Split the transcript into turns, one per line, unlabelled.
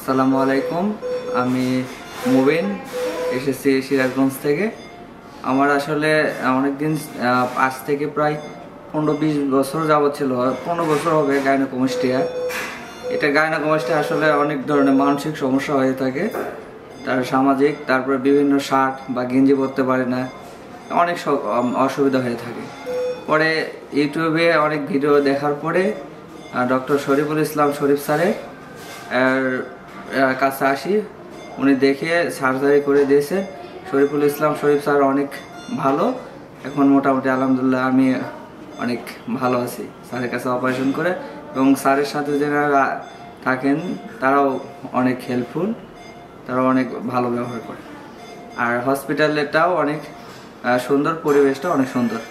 আসসালামু আলাইকুম। আমি মুবিন, এসেছি সিরাজগঞ্জ থেকে। আমার আসলে অনেকদিন, আজ থেকে প্রায় 15-20 বছর যাবত ছিল, 15 বছর হবে গাইনোকোমাস্টিয়া। এটা গাইনোকোমাস্টিয়া আসলে অনেক ধরনের মানসিক সমস্যা হয়ে থাকে, তার সামাজিক, তারপরে বিভিন্ন শার্ট বা গেঞ্জি পরতে পারে না, অনেক অসুবিধা হয়ে থাকে। পরে ইউটিউবে অনেক ভিডিও দেখার পরে ডক্টর শরীফুল ইসলাম শরীফ স্যারের কাছে আসি। উনি দেখে সার্জারি করে দিয়েছে। শরীফুল ইসলাম শরীফ স্যার অনেক ভালো, এখন মোটামুটি আলহামদুলিল্লাহ আমি অনেক ভালো আছি স্যারের কাছে অপারেশন করে। এবং স্যারের সাথে যারা থাকেন তারাও অনেক হেল্পফুল, তারা অনেক ভালো ব্যবহার করে। আর হসপিটালটাও অনেক সুন্দর, পরিবেশটা অনেক সুন্দর।